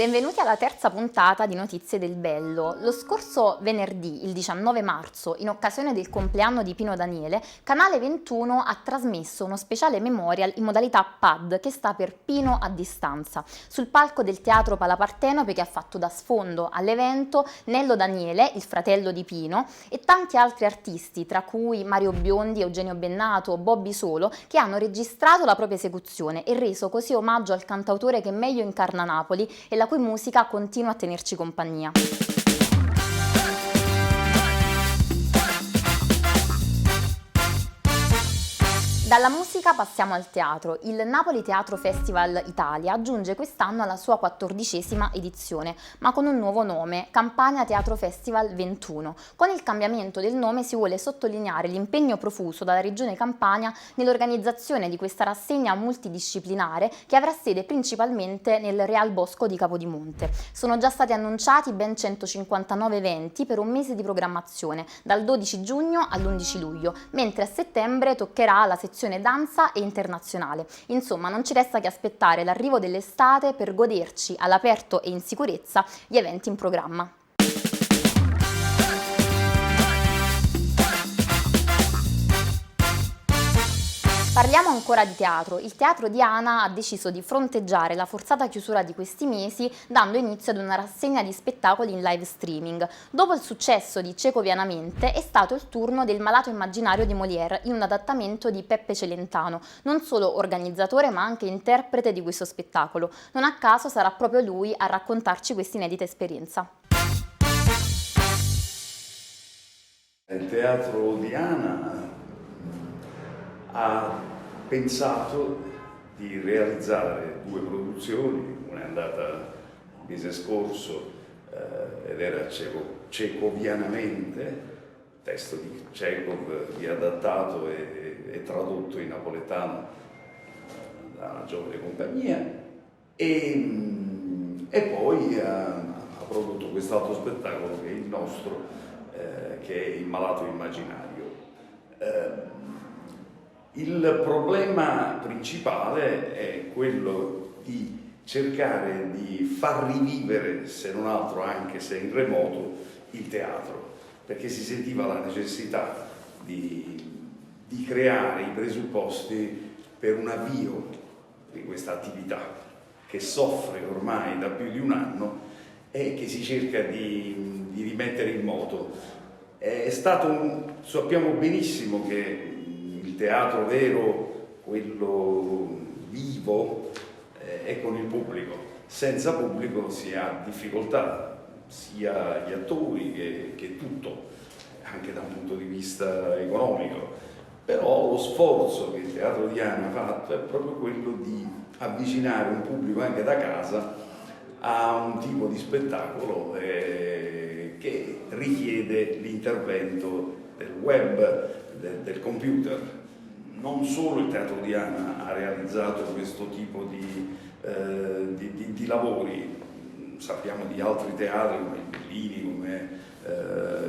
Benvenuti alla terza puntata di Notizie del Bello. Lo scorso venerdì, il 19 marzo, in occasione del compleanno di Pino Daniele, Canale 21 ha trasmesso uno speciale memorial in modalità PAD, che sta per Pino a distanza, sul palco del Teatro Palapartenope, che ha fatto da sfondo all'evento Nello Daniele, il fratello di Pino, e tanti altri artisti, tra cui Mario Biondi, Eugenio Bennato, Bobby Solo, che hanno registrato la propria esecuzione e reso così omaggio al cantautore che meglio incarna Napoli e la cui musica continua a tenerci compagnia. Dalla musica passiamo al teatro. Il Napoli Teatro Festival Italia giunge quest'anno alla sua 14ª edizione, ma con un nuovo nome, Campania Teatro Festival 21. Con il cambiamento del nome si vuole sottolineare l'impegno profuso dalla Regione Campania nell'organizzazione di questa rassegna multidisciplinare che avrà sede principalmente nel Real Bosco di Capodimonte. Sono già stati annunciati ben 159 eventi per un mese di programmazione, dal 12 giugno all'11 luglio, mentre a settembre toccherà la sezione danza e internazionale. Insomma, non ci resta che aspettare l'arrivo dell'estate per goderci all'aperto e in sicurezza gli eventi in programma. Parliamo ancora di teatro. Il Teatro Diana ha deciso di fronteggiare la forzata chiusura di questi mesi dando inizio ad una rassegna di spettacoli in live streaming. Dopo il successo di Cieco Pianamente è stato il turno del Malato immaginario di Molière in un adattamento di Peppe Celentano, non solo organizzatore ma anche interprete di questo spettacolo. Non a caso sarà proprio lui a raccontarci questa inedita esperienza. Il Teatro Diana ha pensato di realizzare due produzioni, una è andata il mese scorso ed era Cecovianamente, testo di Chekhov riadattato e tradotto in napoletano da una giovane compagnia, e poi ha prodotto quest'altro spettacolo che è il nostro, che è Il Malato immaginario. Il problema principale è quello di cercare di far rivivere, se non altro anche se in remoto, il teatro, perché si sentiva la necessità di creare i presupposti per un avvio di questa attività che soffre ormai da più di un e che si cerca di rimettere in moto. Sappiamo benissimo che il teatro vero, quello vivo, è con il pubblico. Senza pubblico si ha difficoltà, sia gli attori che tutto, anche da un punto di vista economico. Però lo sforzo che il Teatro Diana ha fatto è proprio quello di avvicinare un pubblico anche da casa a un tipo di spettacolo che richiede l'intervento del web, del computer. Non solo il Teatro Diana ha realizzato questo tipo di lavori, sappiamo di altri teatri come il Bellini, come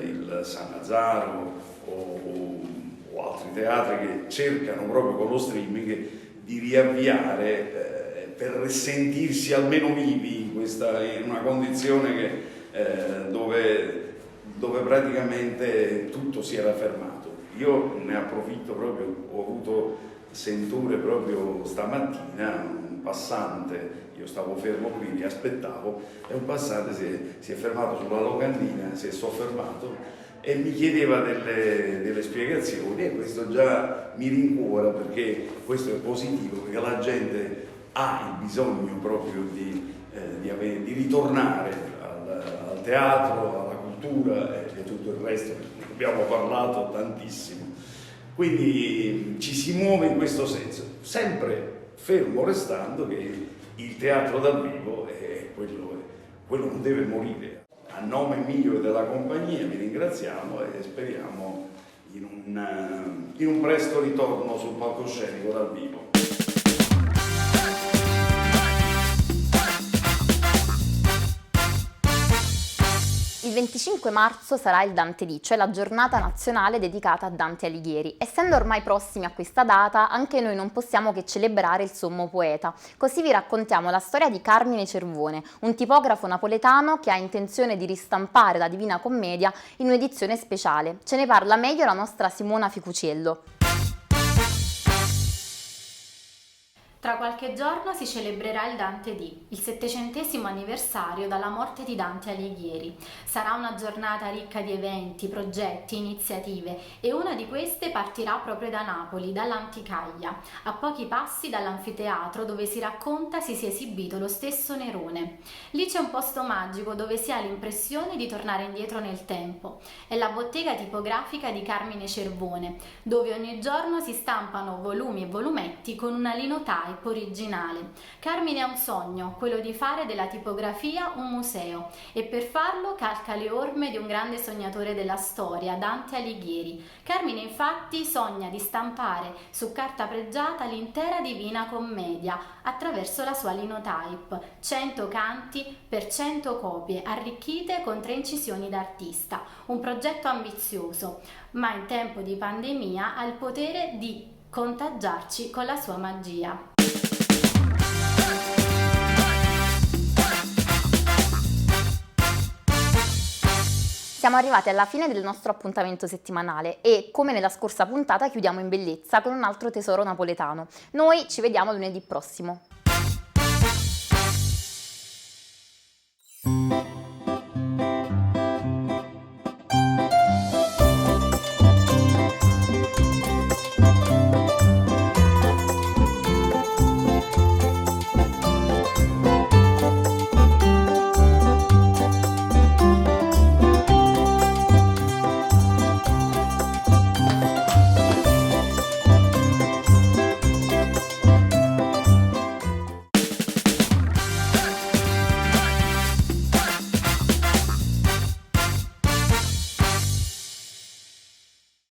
il San Lazzaro o altri teatri che cercano proprio con lo streaming di riavviare per sentirsi almeno vivi in una condizione dove praticamente tutto si era fermato. Io ne approfitto proprio, ho avuto sentore proprio stamattina, un passante, io stavo fermo qui, mi aspettavo, e un passante si è fermato sulla locandina, si è soffermato e mi chiedeva delle spiegazioni, e questo già mi rincuora, perché questo è positivo, perché la gente ha il bisogno proprio di ritornare al teatro, alla cultura e tutto il resto, ne abbiamo parlato tantissimo. Quindi ci si muove in questo senso, sempre fermo restando che il teatro dal vivo è quello non deve morire. A nome mio e della compagnia vi ringraziamo e speriamo in un presto ritorno sul palcoscenico dal vivo. Il Il 25 marzo sarà il Dante Dì, cioè la giornata nazionale dedicata a Dante Alighieri. Essendo ormai prossimi a questa data, anche noi non possiamo che celebrare il sommo poeta. Così vi raccontiamo la storia di Carmine Cervone, un tipografo napoletano che ha intenzione di ristampare la Divina Commedia in un'edizione speciale. Ce ne parla meglio la nostra Simona Ficuciello. Tra qualche giorno si celebrerà il Dante Dì, il 700° anniversario dalla morte di Dante Alighieri. Sarà una giornata ricca di eventi, progetti, iniziative e una di queste partirà proprio da Napoli, dall'Anticaglia, a pochi passi dall'anfiteatro dove si racconta si sia esibito lo stesso Nerone. Lì c'è un posto magico dove si ha l'impressione di tornare indietro nel tempo. È la bottega tipografica di Carmine Cervone, dove ogni giorno si stampano volumi e volumetti con una linotype originale. Carmine ha un sogno, quello di fare della tipografia un museo, e per farlo calca le orme di un grande sognatore della storia, Dante Alighieri. Carmine infatti sogna di stampare su carta pregiata l'intera Divina Commedia attraverso la sua linotype, 100 canti per 100 copie arricchite con 3 incisioni d'artista. Un progetto ambizioso, ma in tempo di pandemia ha il potere di contagiarci con la sua magia. Siamo arrivati alla fine del nostro appuntamento settimanale e, come nella scorsa puntata, chiudiamo in bellezza con un altro tesoro napoletano. Noi ci vediamo lunedì prossimo.